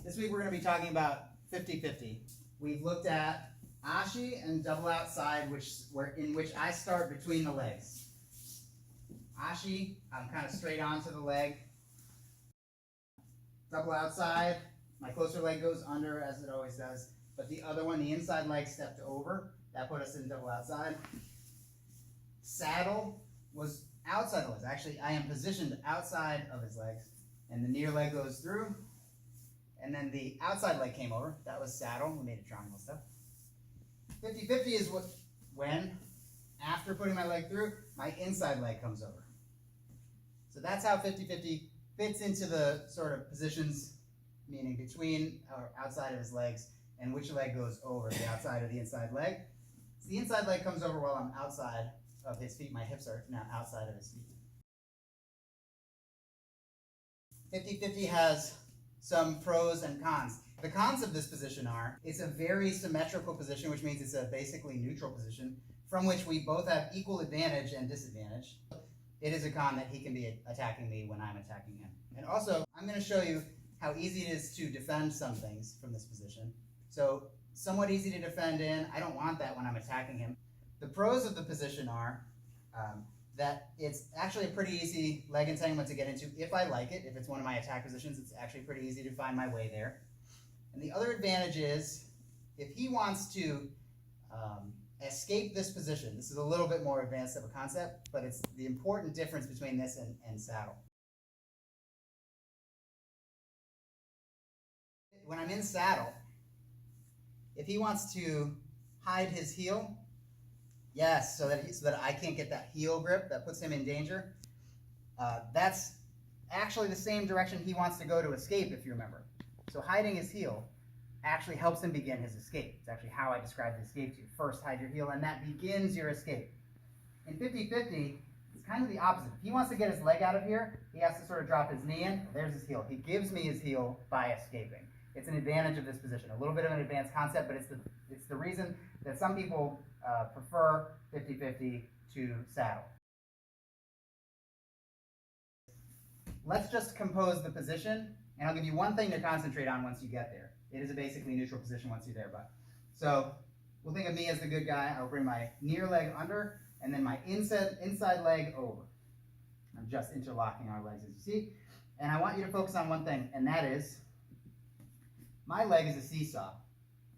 This week we're going to be talking about 50-50. We've looked at ashi and double outside, in which I start between the legs. Ashi, I'm kind of straight onto the leg. Double outside, my closer leg goes under as it always does, but the other one, the inside leg, stepped over. That put us in double outside. Saddle was outside the legs. Actually, I am positioned outside of his legs, and the near leg goes through, and then the outside leg came over. That was saddle. We made a triangle stuff. 50-50 is when, after putting my leg through, my inside leg comes over. So that's how 50-50 fits into the sort of positions, meaning between or outside of his legs, and which leg goes over, the outside or the inside leg. So the inside leg comes over while I'm outside of his feet. My hips are now outside of his feet. 50-50 has some pros and cons. The cons of this position are, it's a very symmetrical position, which means it's a basically neutral position from which we both have equal advantage and disadvantage. It is a con that he can be attacking me when I'm attacking him. And also, I'm going to show you how easy it is to defend some things from this position. So, somewhat easy to defend in. I don't want that when I'm attacking him. The pros of the position are that it's actually a pretty easy leg entanglement to get into if I like it. If it's one of my attack positions, it's actually pretty easy to find my way there. And the other advantage is, if he wants to escape this position, this is a little bit more advanced of a concept, but it's the important difference between this and saddle. When I'm in saddle, if he wants to hide his heel, yes, so that I can't get that heel grip that puts him in danger, that's actually the same direction he wants to go to escape, if you remember. So hiding his heel actually helps him begin his escape. It's actually how I describe the escape to you. First, hide your heel, and that begins your escape. In 50-50, it's kind of the opposite. If he wants to get his leg out of here, he has to sort of drop his knee in. There's his heel. He gives me his heel by escaping. It's an advantage of this position. A little bit of an advanced concept, but it's the reason that some people prefer 50-50 to saddle. Let's just compose the position, and I'll give you one thing to concentrate on once you get there. It is a basically neutral position once you're there, but so we'll think of me as the good guy. I'll bring my near leg under, and then my inside leg over. I'm just interlocking our legs, as you see. And I want you to focus on one thing, and that is, my leg is a seesaw.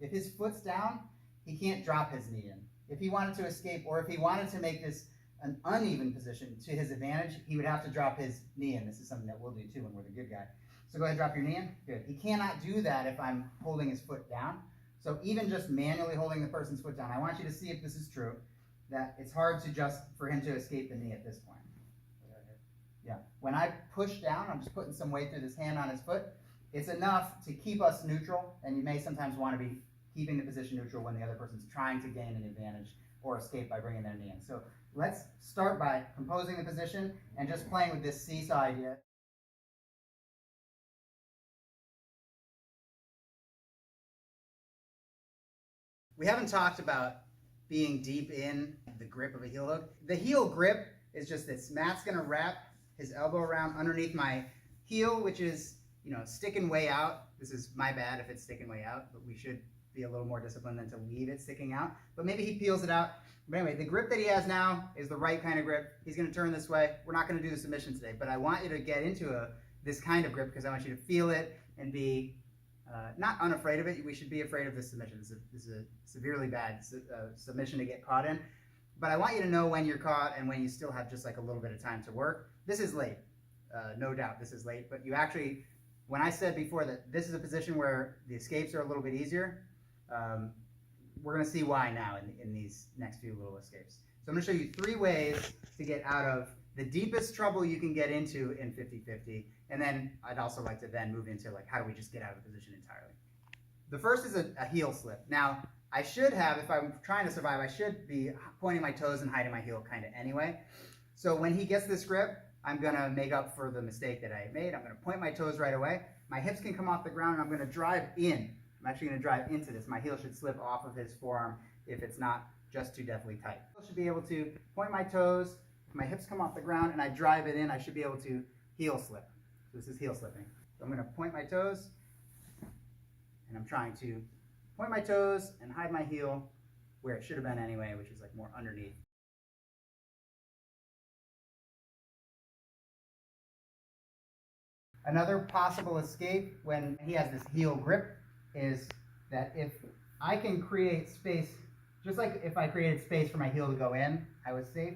If his foot's down, he can't drop his knee in. If he wanted to escape, or if he wanted to make this an uneven position to his advantage, he would have to drop his knee in. This is something that we'll do too when we're the good guy. So go ahead, drop your knee in. Good. He cannot do that if I'm holding his foot down. So even just manually holding the person's foot down, I want you to see if this is true, that it's hard for him to escape the knee at this point. Yeah. When I push down, I'm just putting some weight through this hand on his foot. It's enough to keep us neutral, and you may sometimes want to be keeping the position neutral when the other person's trying to gain an advantage or escape by bringing their knee in. So let's start by composing the position and just playing with this seesaw idea. We haven't talked about being deep in the grip of a heel hook. The heel grip is just this. Matt's going to wrap his elbow around underneath my heel, which is, sticking way out. This is my bad if it's sticking way out, but we should be a little more disciplined than to leave it sticking out. But maybe he peels it out. But anyway, the grip that he has now is the right kind of grip. He's going to turn this way. We're not going to do the submission today, but I want you to get into this kind of grip because I want you to feel it and be not unafraid of it. We should be afraid of this submission. This is a severely bad submission to get caught in. But I want you to know when you're caught and when you still have just like a little bit of time to work. This is late. No doubt this is late. But you actually, when I said before that this is a position where the escapes are a little bit easier, we're going to see why now in these next few little escapes. So I'm going to show you 3 ways to get out of the deepest trouble you can get into in 50-50. And then I'd also like to then move into how do we just get out of the position entirely. The first is a heel slip. Now, I should have, if I'm trying to survive, I should be pointing my toes and hiding my heel kind of anyway. So when he gets this grip, I'm going to make up for the mistake that I made. I'm going to point my toes right away. My hips can come off the ground, and I'm going to drive in. I'm actually going to drive into this. My heel should slip off of his forearm if it's not just too deathly tight. I should be able to point my toes, my hips come off the ground, and I drive it in. I should be able to heel slip. So this is heel slipping. So I'm going to point my toes, And I'm trying to point my toes and hide my heel where it should have been anyway, which is like more underneath. Another possible escape when he has this heel grip is that if I can create space, just like if I created space for my heel to go in, I was safe.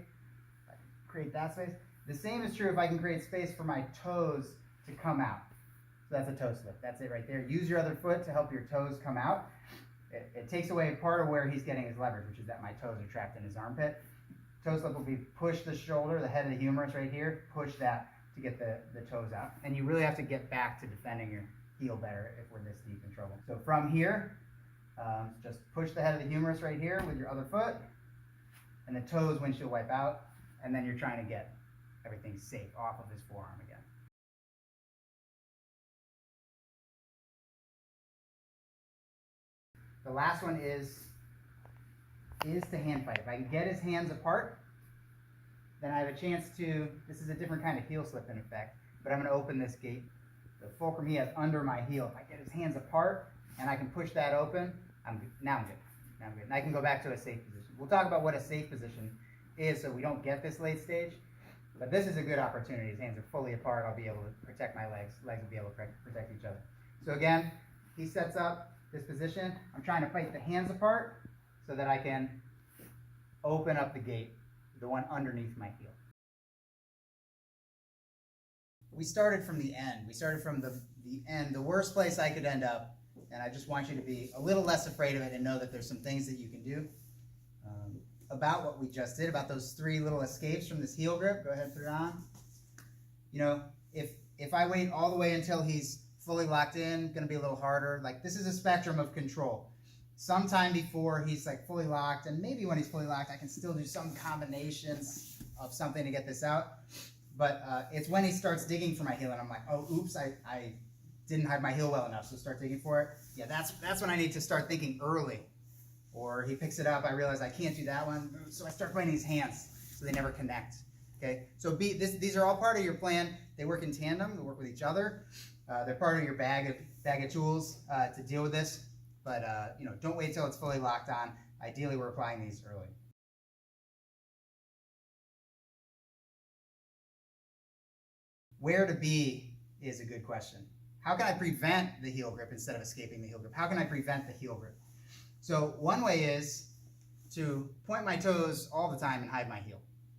I create that space. The same is true if I can create space for my toes to come out. So that's a toe slip. That's it right there. Use your other foot to help your toes come out. It takes away part of where he's getting his leverage, which is that my toes are trapped in his armpit. Toe slip will be push the shoulder, the head of the humerus right here, push that to get the toes out. And you really have to get back to defending your heel better if we're this deep in trouble. So from here, just push the head of the humerus right here with your other foot, and the toes windshield wipe out, and then you're trying to get everything safe off of his forearm again. The last one is to hand fight. If I can get his hands apart, then I have a chance to, this is a different kind of heel slip in effect, but I'm going to open this gate. The fulcrum he has under my heel. If I get his hands apart and I can push that open, I'm good. Now I'm good. And I can go back to a safe position. We'll talk about what a safe position is so we don't get this late stage, but this is a good opportunity. His hands are fully apart. I'll be able to protect my legs. Legs will be able to protect each other. So again, he sets up this position. I'm trying to fight the hands apart so that I can open up the gate, the one underneath my heel. We started from the end. We started from the end, the worst place I could end up, and I just want you to be a little less afraid of it and know that there's some things that you can do about what we just did, about those 3 little escapes from this heel grip. Go ahead and put it on. You know, if I wait all the way until he's fully locked in, going to be a little harder. Like, this is a spectrum of control. Sometime before he's like fully locked, and maybe when he's fully locked, I can still do some combinations of something to get this out. But it's when he starts digging for my heel, and I'm like, oh, oops, I didn't hide my heel well enough, so start digging for it. Yeah, that's when I need to start thinking early. Or he picks it up, I realize I can't do that one, so I start pointing his hands so they never connect. Okay, so these are all part of your plan. They work in tandem, they work with each other. They're part of your bag of tools to deal with this. But you know, don't wait till it's fully locked on. Ideally, we're applying these early. Where to be is a good question. How can I prevent the heel grip instead of escaping the heel grip? How can I prevent the heel grip? So one way is to point my toes all the time and hide my heel,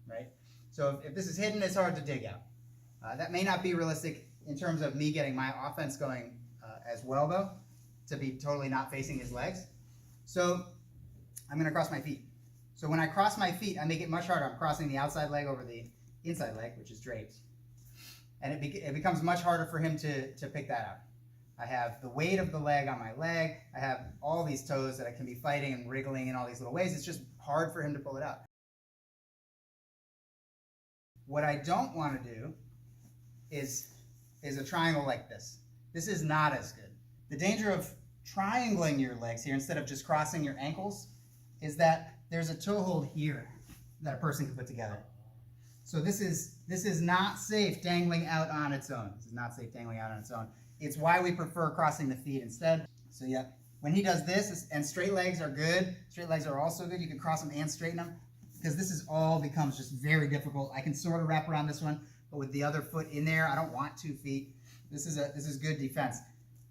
right? So if this is hidden, it's hard to dig out. That may not be realistic in terms of me getting my offense going as well, though, to be totally not facing his legs. So I'm going to cross my feet. So when I cross my feet, I make it much harder. I'm crossing the outside leg over the inside leg, which is draped. And it becomes much harder for him to pick that out. I have the weight of the leg on my leg. I have all these toes that I can be fighting and wriggling in all these little ways. It's just hard for him to pull it out. What I don't want to do is a triangle like this. This is not as good. The danger of triangling your legs here instead of just crossing your ankles is that there's a toe hold here that a person can put together. So this is not safe dangling out on its own. This is not safe dangling out on its own. It's why we prefer crossing the feet instead. So yeah, when he does this, and straight legs are good, straight legs are also good. You can cross them and straighten them, because this is all becomes just very difficult. I can sort of wrap around this one, but with the other foot in there, I don't want 2 feet. This is good defense.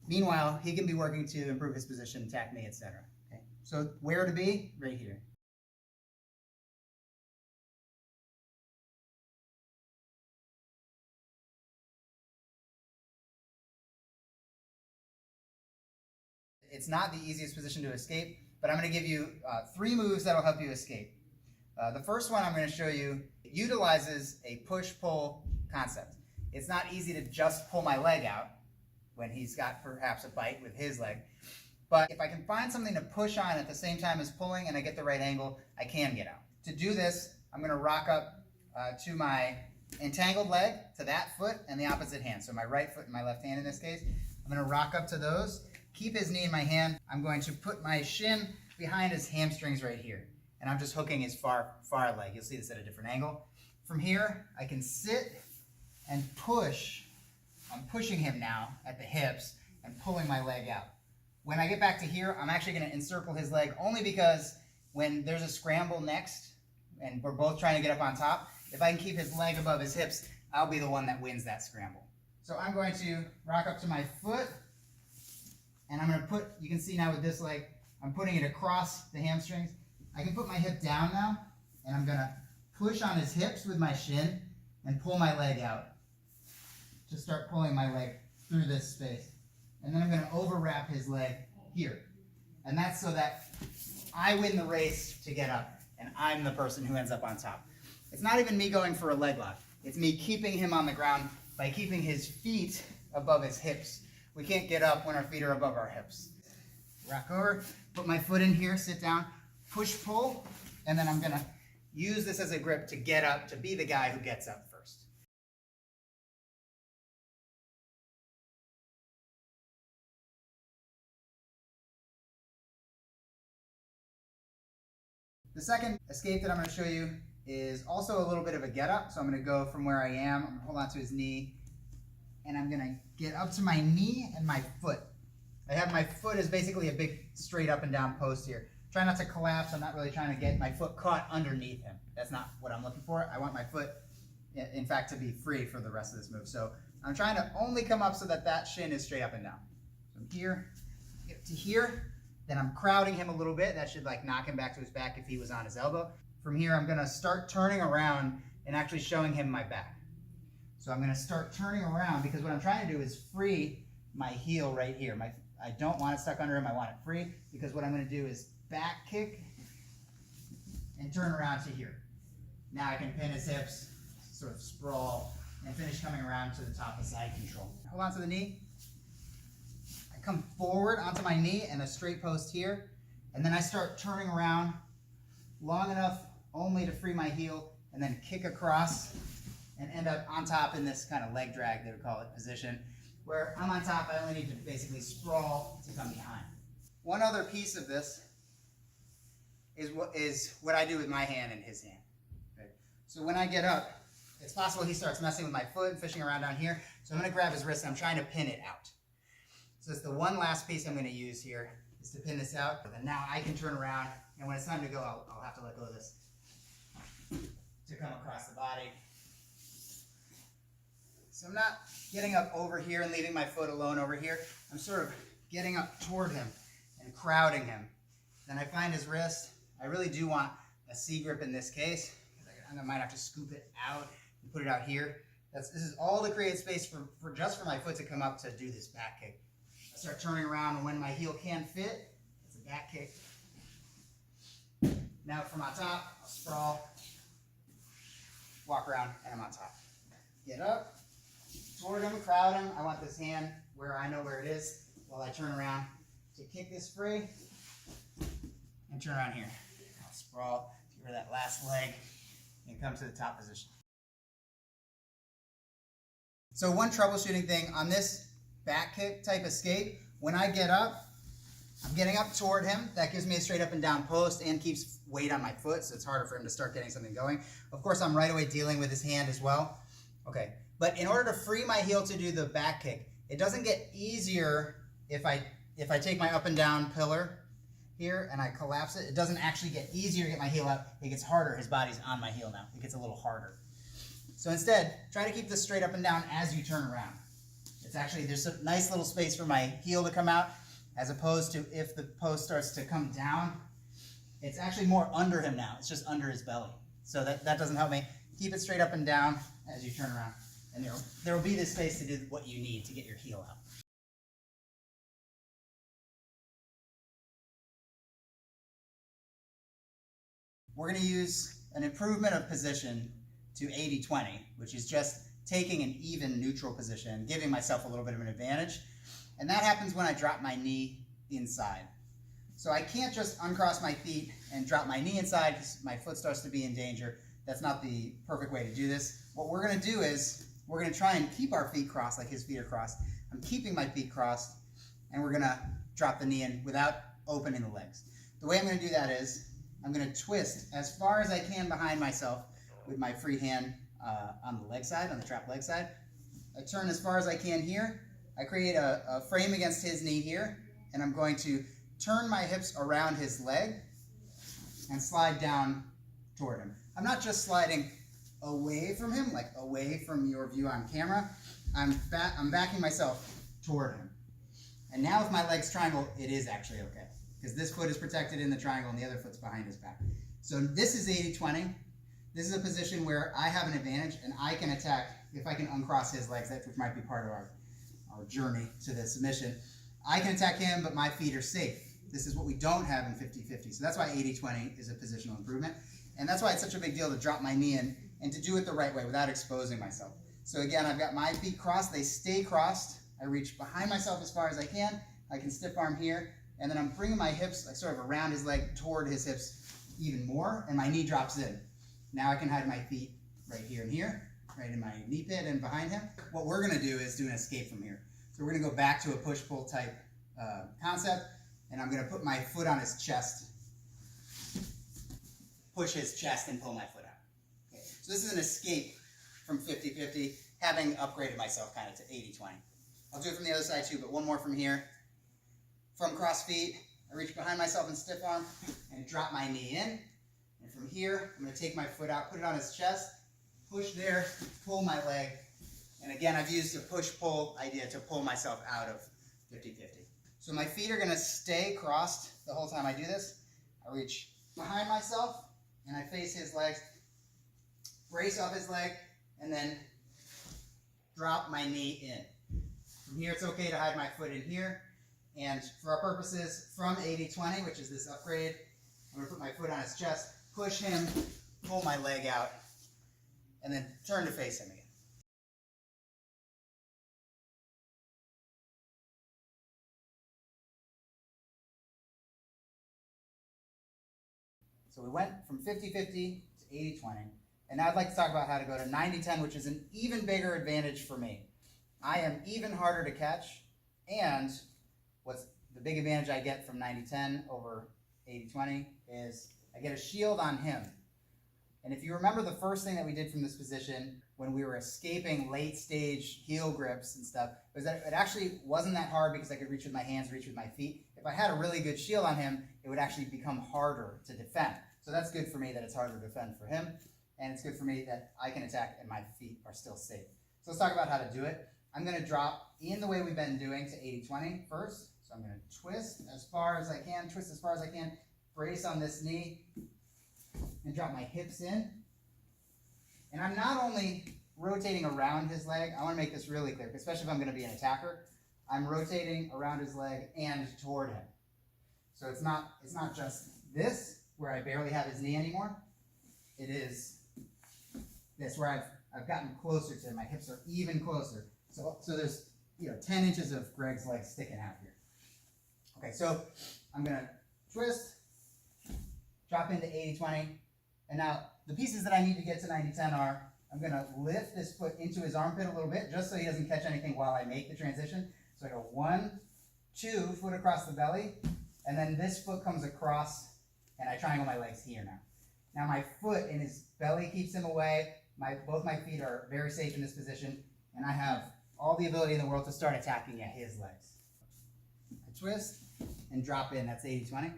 Meanwhile, he can be working to improve his position, attack me, etc. Okay? So where to be? Right here. It's not the easiest position to escape, but I'm going to give you 3 moves that will help you escape. The first one I'm going to show you utilizes a push-pull concept. It's not easy to just pull my leg out when he's got perhaps a bite with his leg, but if I can find something to push on at the same time as pulling and I get the right angle, I can get out. To do this, I'm going to rock up to my entangled leg, to that foot, and the opposite hand. So my right foot and my left hand in this case. I'm going to rock up to those. Keep his knee in my hand. I'm going to put my shin behind his hamstrings right here. And I'm just hooking his far leg. You'll see this at a different angle. From here, I can sit and push. I'm pushing him now at the hips and pulling my leg out. When I get back to here, I'm actually going to encircle his leg only because when there's a scramble next and we're both trying to get up on top, if I can keep his leg above his hips, I'll be the one that wins that scramble. So I'm going to rock up to my foot, and I'm going to put, you can see now with this leg, I'm putting it across the hamstrings. I can put my hip down now, and I'm going to push on his hips with my shin and pull my leg out. Just start pulling my leg through this space. And then I'm going to overwrap his leg here. And that's so that I win the race to get up, and I'm the person who ends up on top. It's not even me going for a leg lock. It's me keeping him on the ground by keeping his feet above his hips. We can't get up when our feet are above our hips. Rock over, put my foot in here, sit down, push, pull, and then I'm going to use this as a grip to get up, to be the guy who gets up first. The second escape that I'm going to show you is also a little bit of a get up. So I'm going to go from where I am, I'm going to hold on to his knee, and I'm going to get up to my knee and my foot. I have my foot as basically a big straight up and down post here. Try not to collapse. I'm not really trying to get my foot caught underneath him. That's not what I'm looking for. I want my foot, in fact, to be free for the rest of this move. So I'm trying to only come up so that that shin is straight up and down. So I'm here, get to here. Then I'm crowding him a little bit. That should like knock him back to his back if he was on his elbow. From here, I'm gonna start turning around and actually showing him my back. So I'm gonna start turning around because what I'm trying to do is free my heel right here. I don't want it stuck under him, I want it free, because what I'm gonna do is back kick and turn around to here. Now I can pin his hips, sort of sprawl, and finish coming around to the top of side control. Hold on to the knee. Come forward onto my knee and a straight post here, and then I start turning around long enough only to free my heel and then kick across and end up on top in this kind of leg drag, they would call it, position, where I'm on top. I only need to basically sprawl to come behind. One other piece of this is what I do with my hand and his hand. Okay? So when I get up, it's possible he starts messing with my foot and fishing around down here, so I'm going to grab his wrist and I'm trying to pin it out. So it's the one last piece I'm going to use here is to pin this out. And now I can turn around, and when it's time to go, I'll have to let go of this to come across the body. So I'm not getting up over here and leaving my foot alone over here. I'm sort of getting up toward him and crowding him. Then I find his wrist. I really do want a C grip in this case. I might have to scoop it out and put it out here. This is all to create space for just for my foot to come up to do this back kick. I start turning around, and when my heel can fit, it's a back kick. Now from on top, I'll sprawl, walk around, and I'm on top. Get up, toward him, crowd him. I want this hand where I know where it is while I turn around to kick this free and turn around here. I'll sprawl, get rid of that last leg, and come to the top position. So one troubleshooting thing on this back kick type escape, when I get up, I'm getting up toward him. That gives me a straight up and down post and keeps weight on my foot, so it's harder for him to start getting something going. Of course, I'm right away dealing with his hand as well. Okay, but in order to free my heel to do the back kick, it doesn't get easier if I take my up and down pillar here and I collapse it. It doesn't actually get easier to get my heel up. It gets harder. His body's on my heel now. It gets a little harder. So instead, try to keep this straight up and down as you turn around. It's actually, there's a nice little space for my heel to come out, as opposed to if the post starts to come down, it's actually more under him now. It's just under his belly. So that doesn't help me. Keep it straight up and down as you turn around. And there will be this space to do what you need to get your heel out. We're going to use an improvement of position to 80-20, which is just taking an even neutral position and giving myself a little bit of an advantage. And that happens when I drop my knee inside. So I can't just uncross my feet and drop my knee inside because my foot starts to be in danger. That's not the perfect way to do this. What we're going to do is we're going to try and keep our feet crossed like his feet are crossed. I'm keeping my feet crossed, and we're going to drop the knee in without opening the legs. The way I'm going to do that is I'm going to twist as far as I can behind myself with my free hand on the leg side, on the trap leg side. I turn as far as I can here. I create a frame against his knee here, and I'm going to turn my hips around his leg and slide down toward him. I'm not just sliding away from him, like away from your view on camera. I'm backing myself toward him. And now with my legs triangle, it is actually okay, because this foot is protected in the triangle and the other foot's behind his back. So this is 80-20. This is a position where I have an advantage and I can attack if I can uncross his legs, which might be part of our journey to the submission. I can attack him, but my feet are safe. This is what we don't have in 50-50. So that's why 80-20 is a positional improvement. And that's why it's such a big deal to drop my knee in and to do it the right way without exposing myself. So again, I've got my feet crossed. They stay crossed. I reach behind myself as far as I can. I can stiff arm here. And then I'm bringing my hips like sort of around his leg toward his hips even more. And my knee drops in. Now I can hide my feet right here and here, right in my knee pit and behind him. What we're going to do is do an escape from here. So we're going to go back to a push-pull type concept. And I'm going to put my foot on his chest, push his chest, and pull my foot out. Okay. So this is an escape from 50-50, having upgraded myself kind of to 80-20. I'll do it from the other side too, but one more from here. From cross feet, I reach behind myself and stiff arm and drop my knee in. And from here, I'm going to take my foot out, put it on his chest, push there, pull my leg. And again, I've used a push-pull idea to pull myself out of 50-50. So my feet are going to stay crossed the whole time I do this. I reach behind myself and I face his legs, brace off his leg, and then drop my knee in. From here, it's okay to hide my foot in here. And for our purposes, from 80-20, which is this upgrade, I'm going to put my foot on his chest, push him, pull my leg out, and then turn to face him again. So we went from 50-50 to 80-20, and now I'd like to talk about how to go to 90-10, which is an even bigger advantage for me. I am even harder to catch, and what's the big advantage I get from 90-10 over 80-20 is I get a shield on him. And if you remember the first thing that we did from this position when we were escaping late stage heel grips and stuff, was that it actually wasn't that hard because I could reach with my hands, reach with my feet. If I had a really good shield on him, it would actually become harder to defend. So that's good for me that it's harder to defend for him, and it's good for me that I can attack and my feet are still safe. So let's talk about how to do it. I'm going to drop in the way we've been doing to 80-20 first. So I'm going to twist as far as I can, brace on this knee, and drop my hips in. And I'm not only rotating around his leg, I want to make this really clear, especially if I'm going to be an attacker. I'm rotating around his leg and toward him. So it's not just this, where I barely have his knee anymore. It is this, where I've gotten closer to him. My hips are even closer. So there's 10 inches of Greg's leg sticking out here. Okay, so I'm going to twist, drop into 80-20, and now the pieces that I need to get to 90-10 are, I'm going to lift this foot into his armpit a little bit, just so he doesn't catch anything while I make the transition. So I go 1, 2, foot across the belly, and then this foot comes across, and I triangle my legs here now. Now my foot in his belly keeps him away. Both my feet are very safe in this position, and I have all the ability in the world to start attacking at his legs. I twist and drop in. That's 80-20.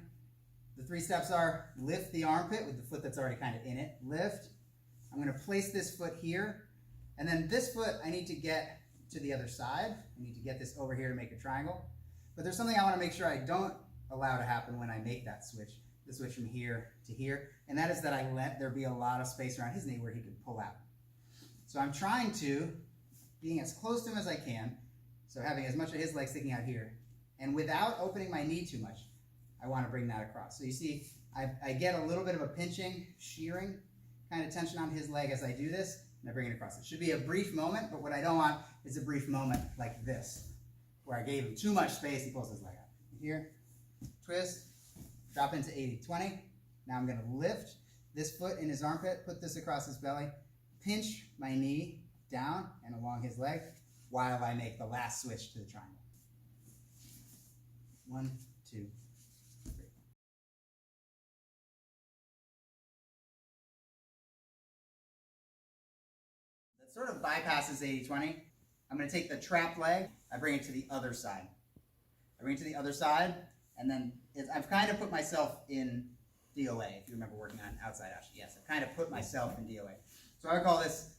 The 3 steps are lift the armpit with the foot that's already kind of in it. Lift. I'm going to place this foot here, and then this foot I need to get to the other side. I need to get this over here to make a triangle. But there's something I want to make sure I don't allow to happen when I make that switch. The switch from here to here, and that is that I let there be a lot of space around his knee where he could pull out. So I'm trying to, being as close to him as I can, so having as much of his leg sticking out here, and without opening my knee too much, I want to bring that across. So you see, I get a little bit of a pinching, shearing kind of tension on his leg as I do this, and I bring it across. It should be a brief moment, but what I don't want is a brief moment like this, where I gave him too much space, he pulls his leg out. Here, twist, drop into 80-20. Now I'm going to lift this foot in his armpit, put this across his belly, pinch my knee down and along his leg while I make the last switch to the triangle. 1, 2, 3. That sort of bypasses 80-20. I'm going to take the trapped leg, I bring it to the other side. I bring it to the other side, and then I've kind of put myself in DOA, if you remember working on outside action. Yes, I've kind of put myself in DOA. So I would call this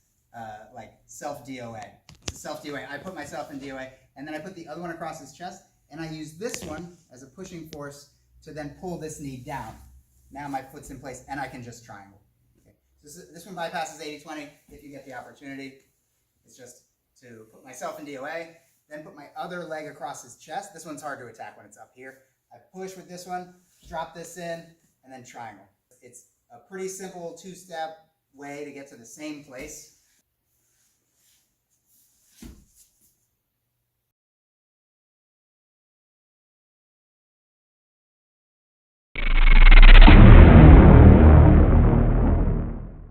like self-DOA. It's a self-DOA. I put myself in DOA, and then I put the other one across his chest, and I use this one as a pushing force to then pull this knee down. Now my foot's in place, and I can just triangle. Okay. So this one bypasses 80-20 if you get the opportunity. It's just to put myself in DOA, then put my other leg across his chest. This one's hard to attack when it's up here. I push with this one, drop this in, and then triangle. It's a pretty simple two-step way to get to the same place.